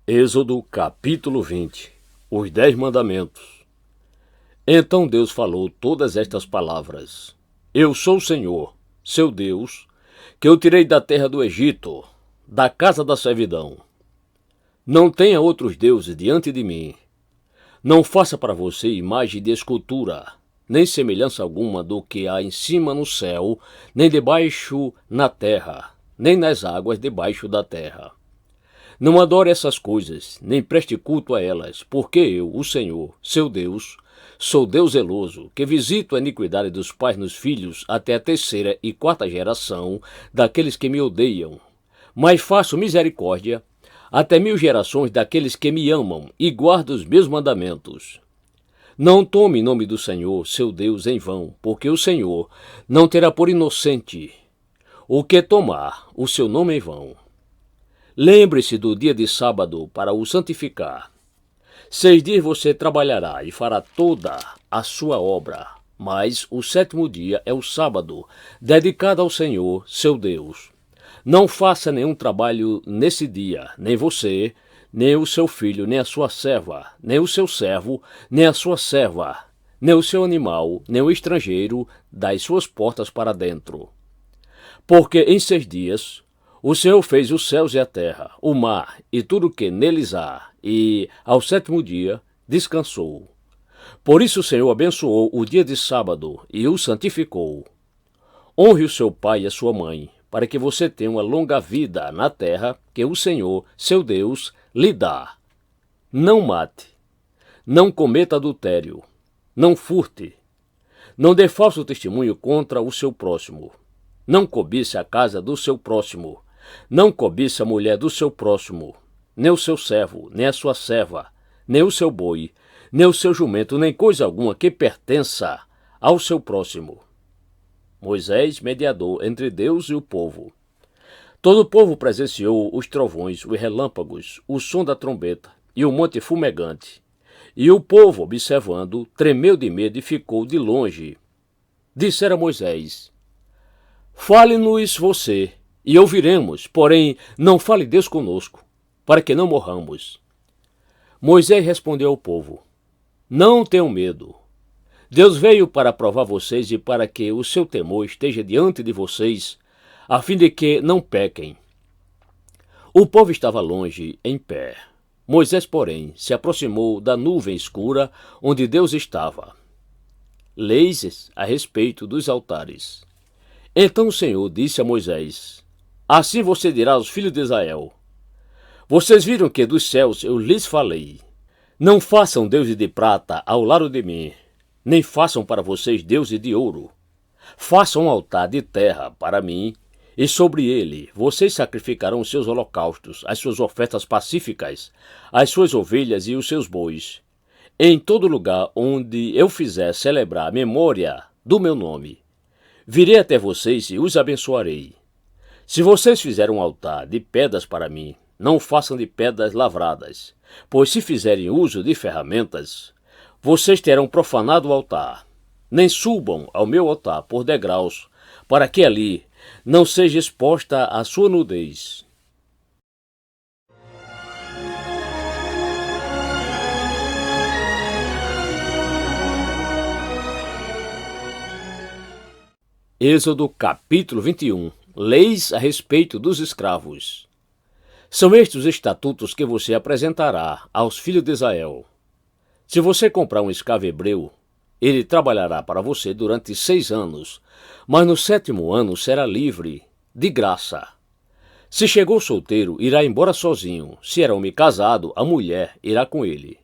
Êxodo capítulo 20. Os 10 mandamentos. Então Deus falou todas estas palavras. Eu sou o Senhor, seu Deus, que eu tirei da terra do Egito, da casa da servidão. Não tenha outros deuses diante de mim. Não faça para você imagem de escultura, nem semelhança alguma do que há em cima no céu, nem debaixo na terra, nem nas águas debaixo da terra. Não adore essas coisas, nem preste culto a elas, porque eu, o Senhor, seu Deus, sou Deus zeloso, que visito a iniquidade dos pais nos filhos até a terceira e quarta geração daqueles que me odeiam. Mas faço misericórdia até 1000 gerações daqueles que me amam e guardam os meus mandamentos. Não tome em nome do Senhor, seu Deus, em vão, porque o Senhor não terá por inocente o que tomar o seu nome em vão. Lembre-se do dia de sábado para o santificar. 6 dias você trabalhará e fará toda a sua obra, mas o 7º dia é o sábado, dedicado ao Senhor, seu Deus. Não faça nenhum trabalho nesse dia, nem você, nem o seu filho, nem a sua serva, nem o seu servo, nem a sua serva, nem o seu animal, nem o estrangeiro das suas portas para dentro. Porque em 6 dias o Senhor fez os céus e a terra, o mar e tudo o que neles há, e ao 7º dia descansou. Por isso o Senhor abençoou o dia de sábado e o santificou. Honre o seu pai e a sua mãe, para que você tenha uma longa vida na terra que o Senhor, seu Deus, lhe dá. Não mate, não cometa adultério, não furte, não dê falso testemunho contra o seu próximo, não cobice a casa do seu próximo, não cobice a mulher do seu próximo, nem o seu servo, nem a sua serva, nem o seu boi, nem o seu jumento, nem coisa alguma que pertença ao seu próximo. Moisés, mediador entre Deus e o povo. Todo o povo presenciou os trovões, os relâmpagos, o som da trombeta e o monte fumegante. E o povo, observando, tremeu de medo e ficou de longe. Dissera Moisés: Fale-nos você, e ouviremos, porém não fale Deus conosco, para que não morramos. Moisés respondeu ao povo: Não tenham medo. Deus veio para provar vocês e para que o seu temor esteja diante de vocês, a fim de que não pequem. O povo estava longe, em pé. Moisés, porém, se aproximou da nuvem escura onde Deus estava. Leis a respeito dos altares. Então o Senhor disse a Moisés: Assim você dirá aos filhos de Israel: Vocês viram que dos céus eu lhes falei. Não façam deuses de prata ao lado de mim, nem façam para vocês deuses de ouro. Façam um altar de terra para mim, e sobre ele vocês sacrificarão os seus holocaustos, as suas ofertas pacíficas, as suas ovelhas e os seus bois, em todo lugar onde eu fizer celebrar a memória do meu nome. Virei até vocês e os abençoarei. Se vocês fizerem um altar de pedras para mim, não façam de pedras lavradas, pois se fizerem uso de ferramentas, vocês terão profanado o altar. Nem subam ao meu altar por degraus, para que ali não seja exposta a sua nudez. Êxodo capítulo 21. Leis a respeito dos escravos. São estes os estatutos que você apresentará aos filhos de Israel. Se você comprar um escravo hebreu, ele trabalhará para você durante 6 anos, mas no 7º ano será livre, de graça. Se chegou solteiro, irá embora sozinho. Se era homem casado, a mulher irá com ele.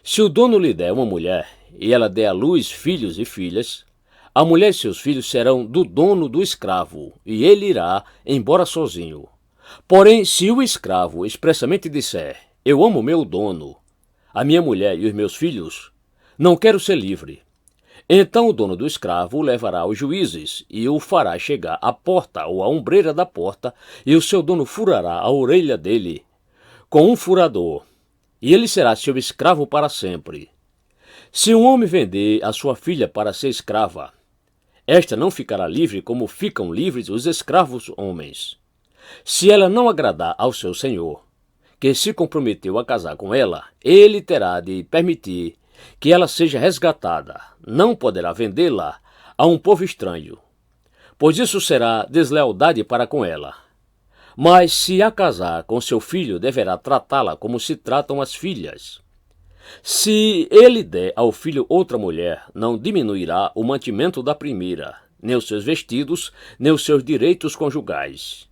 Se o dono lhe der uma mulher, e ela der à luz filhos e filhas, a mulher e seus filhos serão do dono do escravo, e ele irá embora sozinho. Porém, se o escravo expressamente disser: Eu amo meu dono, a minha mulher e os meus filhos, não quero ser livre, então o dono do escravo o levará aos juízes e o fará chegar à porta ou à ombreira da porta, e o seu dono furará a orelha dele com um furador, e ele será seu escravo para sempre. Se um homem vender a sua filha para ser escrava, esta não ficará livre como ficam livres os escravos homens. Se ela não agradar ao seu senhor, que se comprometeu a casar com ela, ele terá de permitir que ela seja resgatada. Não poderá vendê-la a um povo estranho, pois isso será deslealdade para com ela. Mas se a casar com seu filho, deverá tratá-la como se tratam as filhas. Se ele der ao filho outra mulher, não diminuirá o mantimento da primeira, nem os seus vestidos, nem os seus direitos conjugais.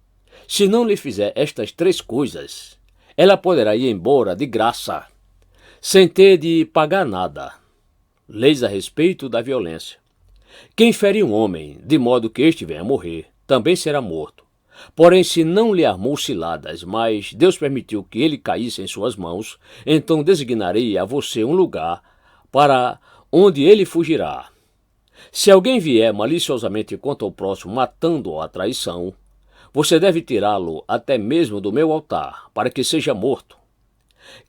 Se não lhe fizer estas 3 coisas, ela poderá ir embora de graça, sem ter de pagar nada. Leis a respeito da violência. Quem ferir um homem, de modo que este venha a morrer, também será morto. Porém, se não lhe armou ciladas, mas Deus permitiu que ele caísse em suas mãos, então designarei a você um lugar para onde ele fugirá. Se alguém vier maliciosamente contra o próximo, matando-o à traição, você deve tirá-lo até mesmo do meu altar, para que seja morto.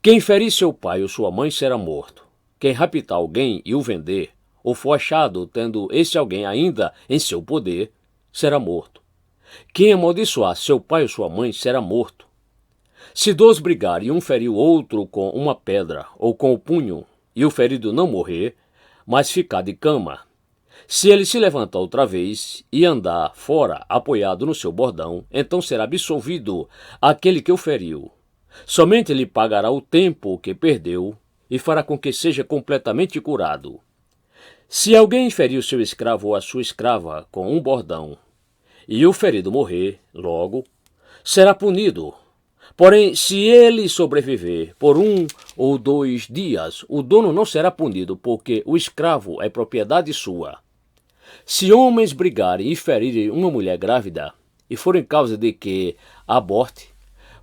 Quem ferir seu pai ou sua mãe será morto. Quem raptar alguém e o vender, ou for achado tendo esse alguém ainda em seu poder, será morto. Quem amaldiçoar seu pai ou sua mãe será morto. Se 2 brigarem e um ferir o outro com uma pedra ou com o punho, e o ferido não morrer, mas ficar de cama, se ele se levantar outra vez e andar fora apoiado no seu bordão, então será absolvido aquele que o feriu. Somente lhe pagará o tempo que perdeu e fará com que seja completamente curado. Se alguém ferir o seu escravo ou a sua escrava com um bordão, e o ferido morrer, logo, será punido. Porém, se ele sobreviver por 1 ou 2 dias, o dono não será punido, porque o escravo é propriedade sua. Se homens brigarem e ferirem uma mulher grávida, e forem causa de que aborte,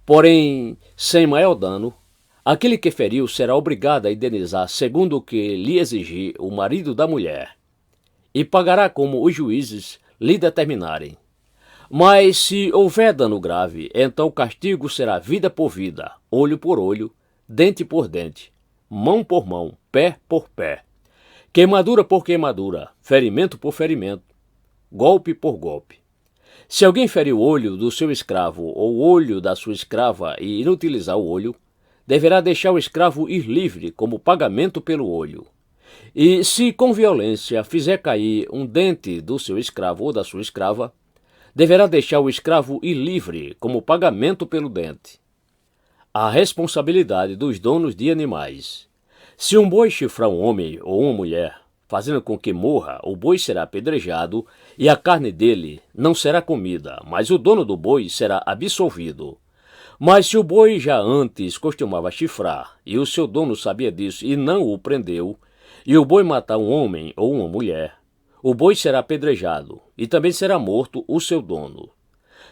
porém sem maior dano, aquele que feriu será obrigado a indenizar segundo o que lhe exigir o marido da mulher, e pagará como os juízes lhe determinarem. Mas se houver dano grave, então o castigo será vida por vida, olho por olho, dente por dente, mão por mão, pé por pé, queimadura por queimadura, ferimento por ferimento, golpe por golpe. Se alguém ferir o olho do seu escravo ou o olho da sua escrava e inutilizar o olho, deverá deixar o escravo ir livre como pagamento pelo olho. E se com violência fizer cair um dente do seu escravo ou da sua escrava, deverá deixar o escravo ir livre como pagamento pelo dente. A responsabilidade dos donos de animais. Se um boi chifrar um homem ou uma mulher, fazendo com que morra, o boi será apedrejado e a carne dele não será comida, mas o dono do boi será absolvido. Mas se o boi já antes costumava chifrar, e o seu dono sabia disso e não o prendeu, e o boi matar um homem ou uma mulher, o boi será apedrejado, e também será morto o seu dono.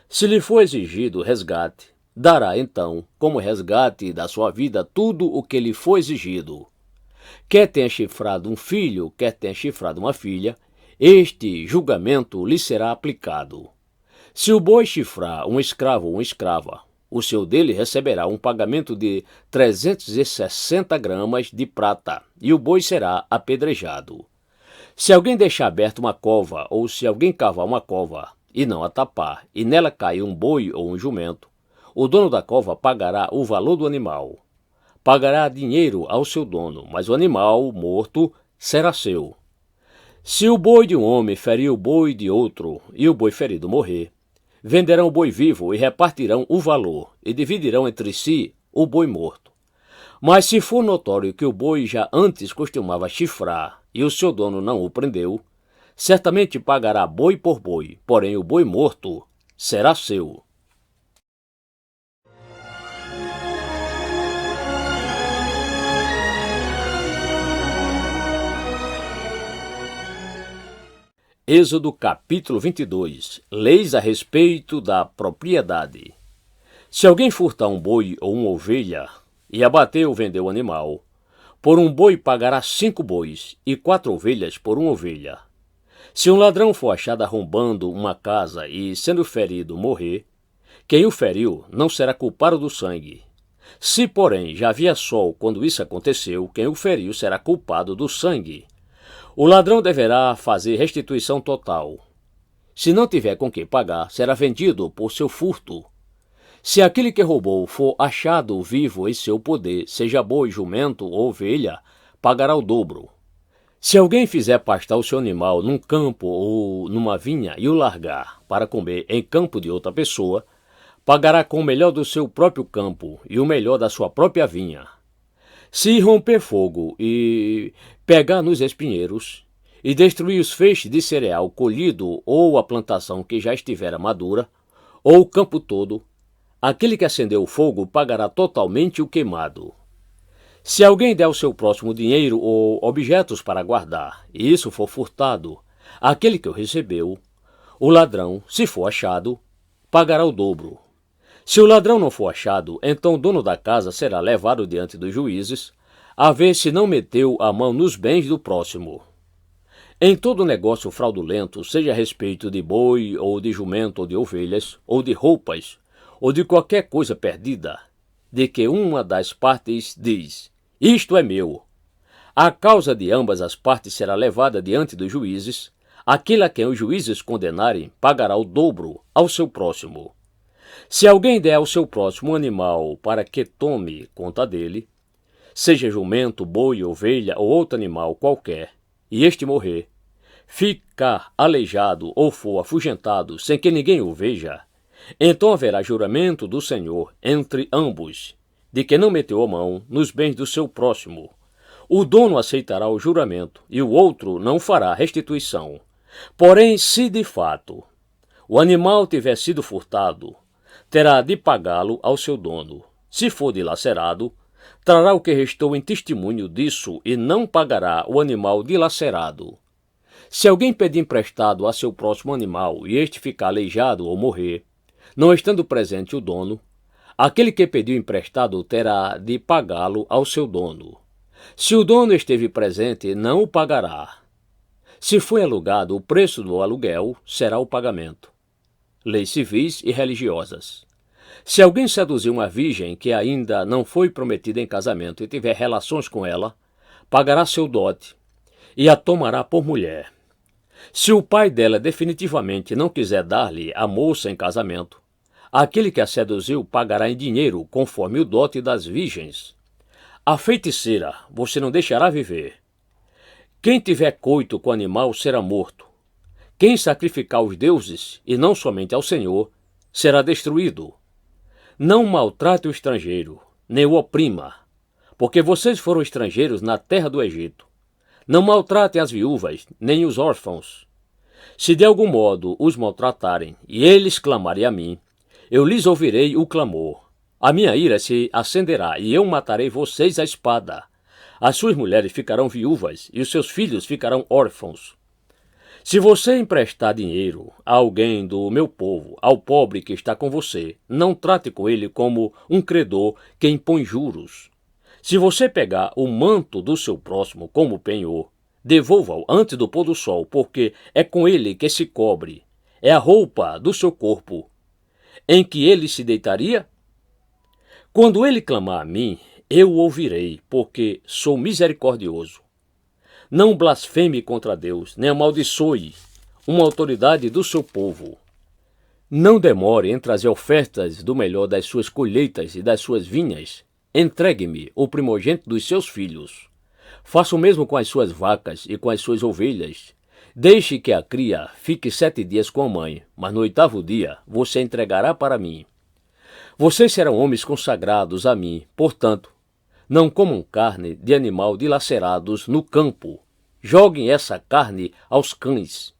Se lhe for exigido resgate, dará então, como resgate da sua vida, tudo o que lhe for exigido. Quer tenha chifrado um filho, quer tenha chifrado uma filha, este julgamento lhe será aplicado. Se o boi chifrar um escravo ou uma escrava, o seu dele receberá um pagamento de 360 gramas de prata, e o boi será apedrejado. Se alguém deixar aberta uma cova, ou se alguém cavar uma cova e não a tapar, e nela cair um boi ou um jumento, o dono da cova pagará o valor do animal. Pagará dinheiro ao seu dono, mas o animal morto será seu. Se o boi de um homem ferir o boi de outro, e o boi ferido morrer, venderão o boi vivo e repartirão o valor, e dividirão entre si o boi morto. Mas se for notório que o boi já antes costumava chifrar, e o seu dono não o prendeu, certamente pagará boi por boi, porém o boi morto será seu. Êxodo capítulo 22. Leis a respeito da propriedade. Se alguém furtar um boi ou uma ovelha, e abater ou vender o animal, por um boi pagará 5 bois, e 4 ovelhas por uma ovelha. Se um ladrão for achado arrombando uma casa e, sendo ferido, morrer, quem o feriu não será culpado do sangue. Se, porém, já havia sol quando isso aconteceu, quem o feriu será culpado do sangue. O ladrão deverá fazer restituição total. Se não tiver com que pagar, será vendido por seu furto. Se aquele que roubou for achado vivo em seu poder, seja boi, jumento ou ovelha, pagará o dobro. Se alguém fizer pastar o seu animal num campo ou numa vinha e o largar para comer em campo de outra pessoa, pagará com o melhor do seu próprio campo e o melhor da sua própria vinha. Se romper fogo e pegar nos espinheiros, e destruir os feixes de cereal colhido ou a plantação que já estivera madura, ou o campo todo, aquele que acendeu o fogo pagará totalmente o queimado. Se alguém der ao seu próximo dinheiro ou objetos para guardar, e isso for furtado, aquele que o recebeu, o ladrão, se for achado, pagará o dobro. Se o ladrão não for achado, então o dono da casa será levado diante dos juízes, a ver se não meteu a mão nos bens do próximo. Em todo negócio fraudulento, seja a respeito de boi, ou de jumento, ou de ovelhas, ou de roupas, ou de qualquer coisa perdida, de que uma das partes diz, isto é meu. A causa de ambas as partes será levada diante dos juízes, aquele a quem os juízes condenarem pagará o dobro ao seu próximo. Se alguém der ao seu próximo um animal para que tome conta dele, seja jumento, boi, ovelha ou outro animal qualquer, e este morrer, ficar aleijado ou for afugentado sem que ninguém o veja, então haverá juramento do Senhor entre ambos, de que não meteu a mão nos bens do seu próximo. O dono aceitará o juramento e o outro não fará restituição. Porém, se de fato o animal tiver sido furtado, terá de pagá-lo ao seu dono. Se for dilacerado, trará o que restou em testemunho disso e não pagará o animal dilacerado. Se alguém pedir emprestado a seu próximo animal e este ficar aleijado ou morrer, não estando presente o dono, aquele que pediu emprestado terá de pagá-lo ao seu dono. Se o dono esteve presente, não o pagará. Se foi alugado, o preço do aluguel será o pagamento. Leis civis e religiosas. Se alguém seduzir uma virgem que ainda não foi prometida em casamento e tiver relações com ela, pagará seu dote e a tomará por mulher. Se o pai dela definitivamente não quiser dar-lhe a moça em casamento, aquele que a seduziu pagará em dinheiro conforme o dote das virgens. A feiticeira você não deixará viver. Quem tiver coito com o animal será morto. Quem sacrificar aos deuses, e não somente ao Senhor, será destruído. Não maltrate o estrangeiro, nem o oprima, porque vocês foram estrangeiros na terra do Egito. Não maltratem as viúvas, nem os órfãos. Se de algum modo os maltratarem, e eles clamarem a mim, eu lhes ouvirei o clamor. A minha ira se acenderá, e eu matarei vocês à espada. As suas mulheres ficarão viúvas, e os seus filhos ficarão órfãos. Se você emprestar dinheiro a alguém do meu povo, ao pobre que está com você, não trate com ele como um credor que impõe juros. Se você pegar o manto do seu próximo como penhor, devolva-o antes do pôr do sol, porque é com ele que se cobre. É a roupa do seu corpo, em que ele se deitaria? Quando ele clamar a mim, eu o ouvirei, porque sou misericordioso. Não blasfeme contra Deus, nem amaldiçoe uma autoridade do seu povo. Não demore em trazer ofertas do melhor das suas colheitas e das suas vinhas. Entregue-me o primogênito dos seus filhos. Faça o mesmo com as suas vacas e com as suas ovelhas. Deixe que a cria fique 7 dias com a mãe, mas no 8º dia você a entregará para mim. Vocês serão homens consagrados a mim, portanto, não comam carne de animal dilacerados no campo. Joguem essa carne aos cães.